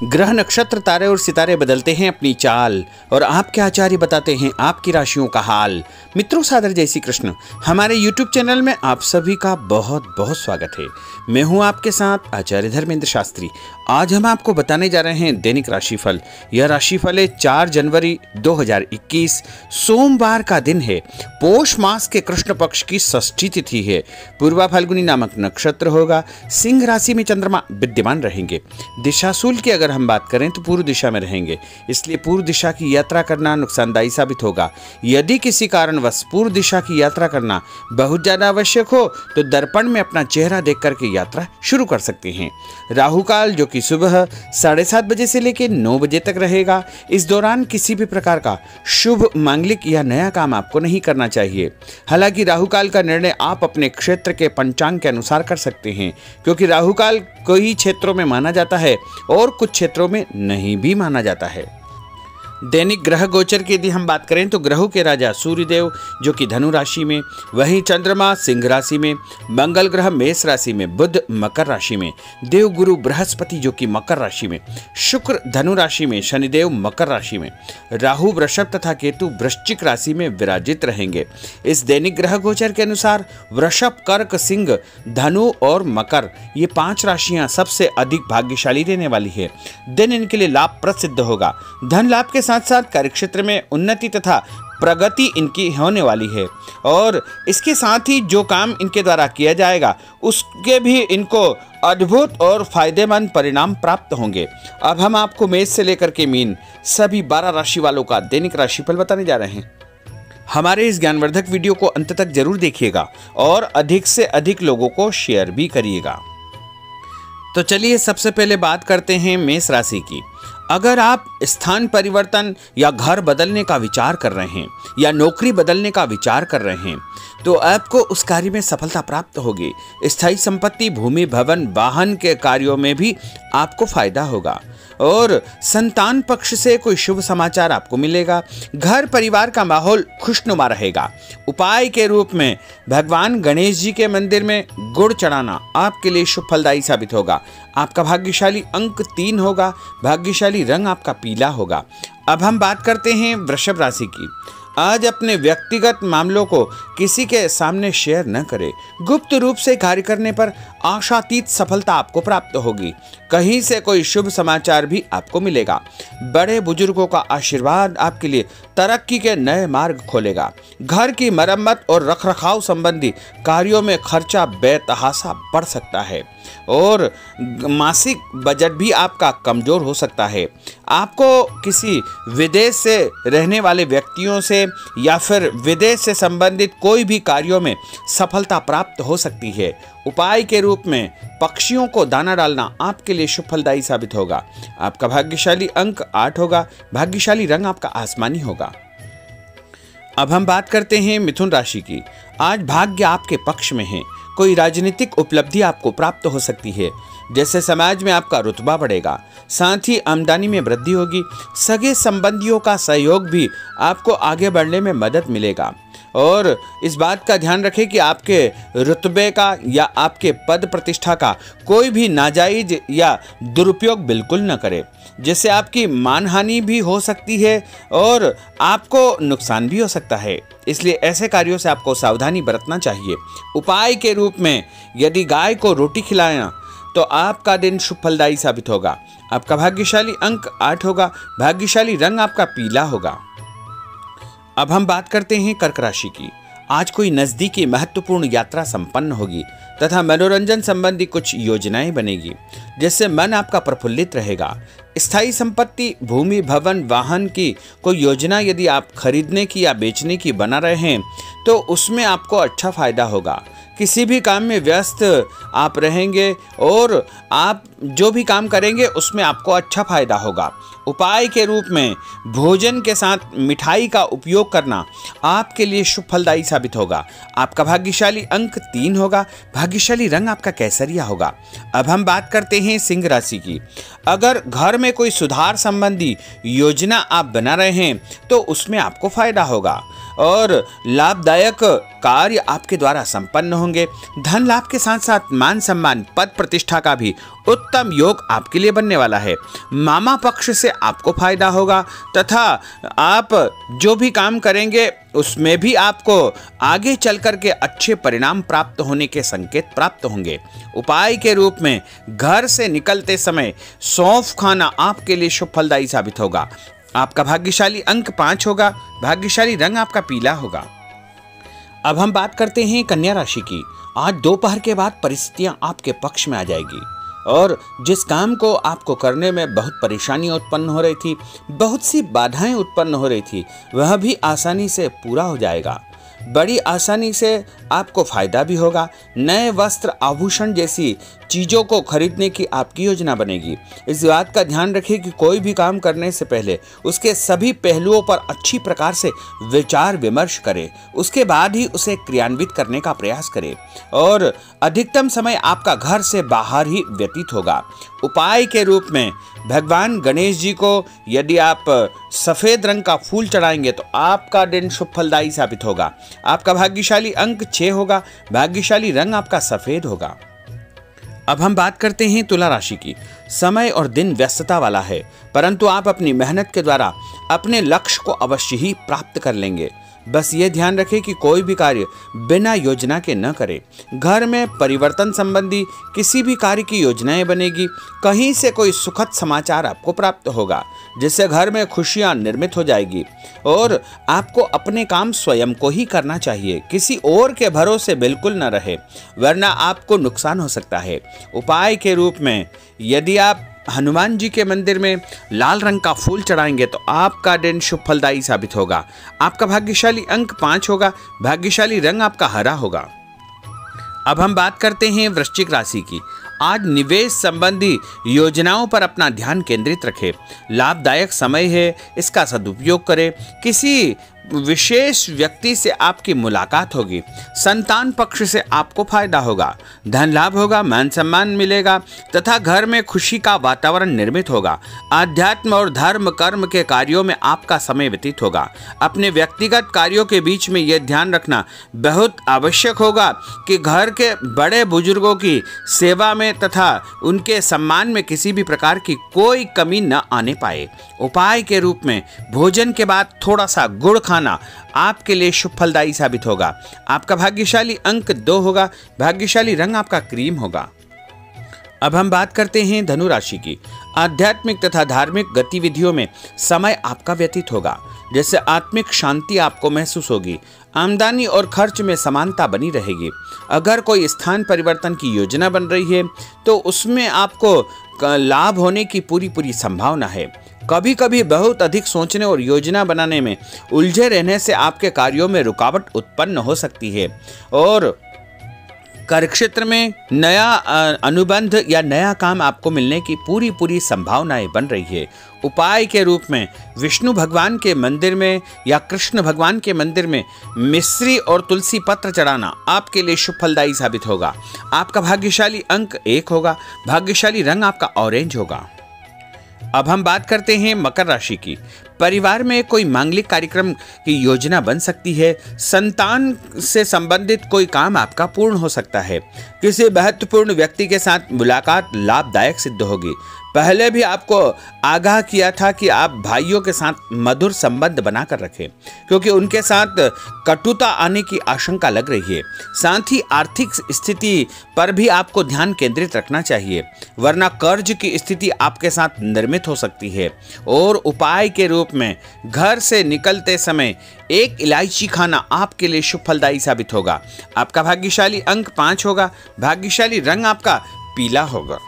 ग्रह नक्षत्र तारे और सितारे बदलते हैं अपनी चाल और आपके आचार्य बताते हैं आपकी राशियों का हाल। मित्रों, सादर जय श्री कृष्ण। हमारे YouTube चैनल में आप सभी का बहुत बहुत स्वागत है। मैं हूं आपके साथ आचार्य धर्मेंद्र शास्त्री। आज हम आपको बताने जा रहे हैं दैनिक राशिफल। यह राशिफल है 4 जनवरी 2021, सोमवार का दिन है। पोष मास के कृष्ण पक्ष की षष्ठी तिथि है। पूर्वा फाल्गुनी नामक नक्षत्र होगा। सिंह राशि में चंद्रमा विद्यमान रहेंगे। दिशाशूल की अगर हम बात करें तो पूर्व दिशा में रहेंगे, इसलिए पूर्व दिशा की यात्रा करना नुकसानदायी साबित होगा। यदि किसी कारणवश पूर्व दिशा की यात्रा करना बहुत ज्यादा आवश्यक हो तो दर्पण में अपना चेहरा देख करके यात्रा शुरू कर सकते हैं। राहु काल जो कि सुबह 7:30 बजे से लेकर 9 बजे तक रहेगा। इस दौरान किसी भी प्रकार का शुभ, मांगलिक या नया काम आपको नहीं करना चाहिए। हालांकि राहु काल का निर्णय आप अपने क्षेत्र के पंचांग के अनुसार कर सकते हैं, क्योंकि राहु काल कई क्षेत्रों में माना जाता है और कुछ क्षेत्रों में नहीं भी माना जाता है। दैनिक ग्रह गोचर की यदि हम बात करें तो ग्रहों के राजा सूर्यदेव जो कि धनु राशि में, वहीं चंद्रमा सिंह राशि में, मंगल ग्रह मेष राशि में, बुध मकर राशि में, देव गुरु बृहस्पति जो कि मकर राशि में, शुक्र धनु राशि में, शनिदेव मकर राशि में, राहु वृषभ तथा केतु वृश्चिक राशि में विराजित रहेंगे। इस दैनिक ग्रह गोचर के अनुसार वृषभ, कर्क, सिंह, धनु और मकर ये 5 राशियां सबसे अधिक भाग्यशाली रहने वाली है। दिन इनके लिए लाभप्रद सिद्ध होगा। धन लाभ के साथ साथ कार्यक्षेत्र में उन्नति तथा प्रगति इनकी होने वाली है और इसके साथ ही जो काम इनके द्वारा किया जाएगा उसके भी इनको अद्भुत और फायदेमंद परिणाम प्राप्त होंगे। अब हम आपको मेष से लेकर के मीन सभी 12 राशि वालों का दैनिक राशिफल बताने जा रहे हैं। हमारे इस ज्ञानवर्धक वीडियो को अंत तक जरूर देखिएगा और अधिक से अधिक लोगों को शेयर भी करिएगा। तो चलिए सबसे पहले बात करते हैं मेष राशि की। अगर आप स्थान परिवर्तन या घर बदलने का विचार कर रहे हैं या नौकरी बदलने का विचार कर रहे हैं तो आपको उस कार्य में सफलता प्राप्त होगी। स्थायी संपत्ति, भूमि, भवन, वाहन के कार्यों में भी आपको फायदा होगा और संतान पक्ष से कोई शुभ समाचार आपको मिलेगा। घर परिवार का माहौल खुशनुमा रहेगा। उपाय के रूप में भगवान गणेश जी के मंदिर में गुड़ चढ़ाना आपके लिए शुभ फलदायी साबित होगा। आपका भाग्यशाली अंक 3 होगा। भाग्यशाली रंग आपका पीला होगा। अब हम बात करते हैं वृषभ राशि की। आज अपने व्यक्तिगत मामलों को किसी के सामने शेयर न करें। गुप्त रूप से कार्य करने पर आशातीत सफलता आपको प्राप्त होगी। कहीं से कोई शुभ समाचार भी आपको मिलेगा। बड़े बुजुर्गों का आशीर्वाद आपके लिए तरक्की के नए मार्ग खोलेगा। घर की मरम्मत और रखरखाव संबंधी कार्यों में खर्चा बेतहाशा बढ़ सकता है और मासिक बजट भी आपका कमजोर हो सकता है। आपको किसी विदेश से रहने वाले व्यक्तियों से या फिर विदेश से संबंधित कोई भी कार्यों में सफलता प्राप्त हो सकती है। उपाय के रूप में पक्षियों को दाना डालना आपके लिए शुभ फलदायी साबित होगा। आपका भाग्यशाली अंक 8 होगा। भाग्यशाली रंग आपका आसमानी होगा। अब हम बात करते हैं मिथुन राशि की। आज भाग्य आपके पक्ष में है। कोई राजनीतिक उपलब्धि आपको प्राप्त हो सकती है, जैसे समाज में आपका रुतबा बढ़ेगा। साथ ही आमदनी में वृद्धि होगी। सगे संबंधियों का सहयोग भी आपको आगे बढ़ने में मदद मिलेगा और इस बात का ध्यान रखें कि आपके रुतबे का या आपके पद प्रतिष्ठा का कोई भी नाजायज या दुरुपयोग बिल्कुल न करें, जिससे आपकी मानहानि भी हो सकती है और आपको नुकसान भी हो सकता है। इसलिए ऐसे कार्यों से आपको सावधानी बरतना चाहिए। उपाय के रूप में यदि गाय को रोटी खिलाना तो आपका दिन शुभ फलदायी साबित होगा। आपका भाग्यशाली अंक 8 होगा। भाग्यशाली रंग आपका पीला होगा। अब हम बात करते हैं कर्क राशि की। आज कोई नजदीकी महत्वपूर्ण यात्रा संपन्न होगी तथा मनोरंजन संबंधी कुछ योजनाएं बनेगी, जिससे मन आपका प्रफुल्लित रहेगा। स्थायी संपत्ति, भूमि, भवन, वाहन की कोई योजना यदि आप खरीदने की या बेचने की बना रहे हैं तो उसमें आपको अच्छा फायदा होगा। किसी भी काम में व्यस्त आप रहेंगे और आप जो भी काम करेंगे उसमें आपको अच्छा फायदा होगा। उपाय के रूप में भोजन के साथ मिठाई का उपयोग करना आपके लिए शुभ फलदायी साबित होगा। आपका भाग्यशाली अंक 3 होगा। भाग्यशाली रंग आपका केसरिया होगा। अब हम बात करते हैं सिंह राशि की। अगर घर में कोई सुधार संबंधी योजना आप बना रहे हैं तो उसमें आपको फायदा होगा और लाभदायक कार्य आपके द्वारा संपन्न होंगे। धन लाभ के साथ साथ मान सम्मान, पद प्रतिष्ठा का भी उत्तम योग आपके लिए बनने वाला है। मामा पक्ष से आपको फायदा होगा तथा आप जो भी काम करेंगे उसमें भी आपको आगे चल कर के अच्छे परिणाम प्राप्त होने के संकेत प्राप्त होंगे। उपाय के रूप में घर से निकलते समय सौंफ खाना आपके लिए शुभ फलदायी साबित होगा। आपका भाग्यशाली अंक 5 होगा। भाग्यशाली रंग आपका पीला होगा। अब हम बात करते हैं कन्या राशि की। आज दोपहर के बाद परिस्थितियां आपके पक्ष में आ जाएगी और जिस काम को आपको करने में बहुत परेशानी उत्पन्न हो रही थी, बहुत सी बाधाएं उत्पन्न हो रही थी, वह भी आसानी से पूरा हो जाएगा। बड़ी आसानी से आपको फायदा भी होगा। नए वस्त्र, आभूषण जैसी चीज़ों को खरीदने की आपकी योजना बनेगी। इस बात का ध्यान रखिए कि कोई भी काम करने से पहले उसके सभी पहलुओं पर अच्छी प्रकार से विचार विमर्श करें, उसके बाद ही उसे क्रियान्वित करने का प्रयास करें और अधिकतम समय आपका घर से बाहर ही व्यतीत होगा। उपाय के रूप में भगवान गणेश जी को यदि आप सफ़ेद रंग का फूल चढ़ाएंगे तो आपका दिन शुभ फलदायी साबित होगा। आपका भाग्यशाली अंक 6 होगा। भाग्यशाली रंग आपका सफ़ेद होगा। अब हम बात करते हैं तुला राशि की। समय और दिन व्यस्तता वाला है, परंतु आप अपनी मेहनत के द्वारा अपने लक्ष्य को अवश्य ही प्राप्त कर लेंगे। बस ये ध्यान रखें कि कोई भी कार्य बिना योजना के न करें। घर में परिवर्तन संबंधी किसी भी कार्य की योजनाएं बनेगी। कहीं से कोई सुखद समाचार आपको प्राप्त होगा जिससे घर में खुशियां निर्मित हो जाएगी और आपको अपने काम स्वयं को ही करना चाहिए। किसी और के भरोसे बिल्कुल न रहे, वरना आपको नुकसान हो सकता है। उपाय के रूप में यदि आप हनुमान जी के मंदिर में लाल रंग का फूल चढ़ाएंगे तो आपका दिन शुभ फलदायी साबित होगा। आपका भाग्यशाली अंक 5 होगा। भाग्यशाली रंग आपका हरा होगा। अब हम बात करते हैं वृश्चिक राशि की। आज निवेश संबंधी योजनाओं पर अपना ध्यान केंद्रित रखें। लाभदायक समय है, इसका सदुपयोग करें। किसी विशेष व्यक्ति से आपकी मुलाकात होगी। संतान पक्ष से आपको फायदा होगा। धन लाभ होगा, मान सम्मान मिलेगा तथा घर में खुशी का वातावरण निर्मित होगा। आध्यात्म और धर्म कर्म के कार्यों में आपका समय व्यतीत होगा। अपने व्यक्तिगत कार्यों के बीच में यह ध्यान रखना बहुत आवश्यक होगा कि घर के बड़े बुजुर्गों की सेवा में तथा उनके सम्मान में किसी भी प्रकार की कोई कमी न आने पाए। उपाय के रूप में भोजन के बाद थोड़ा सा गुड़ खाना आपके लिए शुभ फलदायी साबित होगा। आपका भाग्यशाली अंक 2 होगा। भाग्यशाली रंग आपका क्रीम होगा। अब हम बात करते हैं धनु राशि की। आध्यात्मिक तथा धार्मिक गतिविधियों में समय आपका व्यतीत होगा, जैसे आत्मिक शांति आपको महसूस होगी। आमदनी और खर्च में समानता बनी रहेगी। अगर कोई स्थान परिवर्तन की योजना बन रही है तो उसमें आपको लाभ होने की पूरी संभावना है। कभी कभी बहुत अधिक सोचने और योजना बनाने में उलझे रहने से आपके कार्यों में रुकावट उत्पन्न हो सकती है और कार्यक्षेत्र में नया अनुबंध या नया काम आपको मिलने की पूरी संभावनाएं बन रही है। उपाय के रूप में विष्णु भगवान के मंदिर में या कृष्ण भगवान के मंदिर में मिश्री और तुलसी पत्र चढ़ाना आपके लिए शुभ फलदायी साबित होगा। आपका भाग्यशाली अंक 1 होगा। भाग्यशाली रंग आपका ऑरेंज होगा। अब हम बात करते हैं मकर राशि की। परिवार में कोई मांगलिक कार्यक्रम की योजना बन सकती है। संतान से संबंधित कोई काम आपका पूर्ण हो सकता है। किसी महत्वपूर्ण व्यक्ति के साथ मुलाकात लाभदायक सिद्ध होगी। पहले भी आपको आगाह किया था कि आप भाइयों के साथ मधुर संबंध बनाकर रखें, क्योंकि उनके साथ कटुता आने की आशंका लग रही है। साथ ही आर्थिक स्थिति पर भी आपको ध्यान केंद्रित रखना चाहिए, वरना कर्ज की स्थिति आपके साथ निर्मित हो सकती है। और उपाय के रूप में घर से निकलते समय एक इलायची खाना आपके लिए शुभ फलदायी साबित होगा। आपका भाग्यशाली अंक 5 होगा। भाग्यशाली रंग आपका पीला होगा।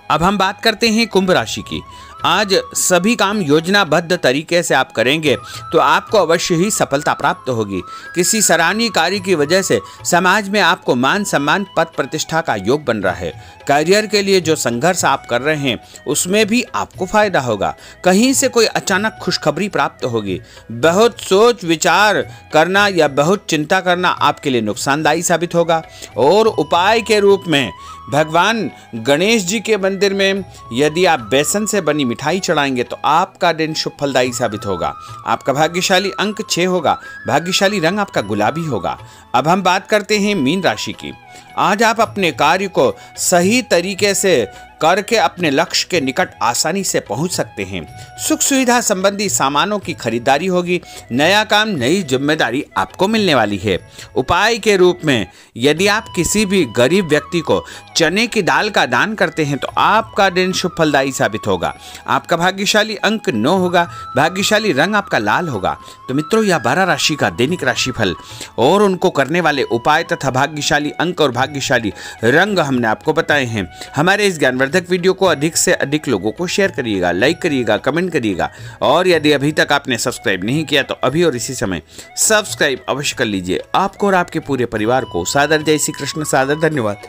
अब हम बात करते हैं कुंभ राशि की। आज सभी काम योजनाबद्ध तरीके से आप करेंगे तो आपको अवश्य ही सफलता प्राप्त होगी। किसी सराहनीय कार्य की वजह से समाज में आपको मान सम्मान, पद प्रतिष्ठा का योग बन रहा है। करियर के लिए जो संघर्ष आप कर रहे हैं उसमें भी आपको फायदा होगा। कहीं से कोई अचानक खुशखबरी प्राप्त होगी। बहुत सोच विचार करना या बहुत चिंता करना आपके लिए नुकसानदायी साबित होगा। और उपाय के रूप में भगवान गणेश जी के मंदिर में यदि आप बेसन से बनी मिठाई चढ़ाएंगे तो आपका दिन शुभ फलदायी साबित होगा। आपका भाग्यशाली अंक 6 होगा। भाग्यशाली रंग आपका गुलाबी होगा। अब हम बात करते हैं मीन राशि की। आज आप अपने कार्य को सही तरीके से करके अपने लक्ष्य के निकट आसानी से पहुंच सकते हैं। सुख सुविधा संबंधी सामानों की खरीदारी होगी। नया काम, नई जिम्मेदारी आपको मिलने वाली है। उपाय के रूप में यदि आप किसी भी गरीब व्यक्ति को चने की दाल का दान करते हैं तो आपका दिन शुभ फलदायी साबित होगा। आपका भाग्यशाली अंक 9 होगा। भाग्यशाली रंग आपका लाल होगा। तो मित्रों, यह 12 राशि का दैनिक राशिफल और उनको करने वाले उपाय तथा भाग्यशाली अंक और भाग्यशाली रंग हमने आपको बताए हैं। हमारे इस ज्ञानवर्धक वीडियो को अधिक से अधिक लोगों को शेयर करिएगा, लाइक करिएगा, कमेंट करिएगा और यदि अभी तक आपने सब्सक्राइब नहीं किया तो अभी और इसी समय सब्सक्राइब अवश्य कर लीजिए। आपको और आपके पूरे परिवार को सादर जय श्री कृष्ण, सादर धन्यवाद।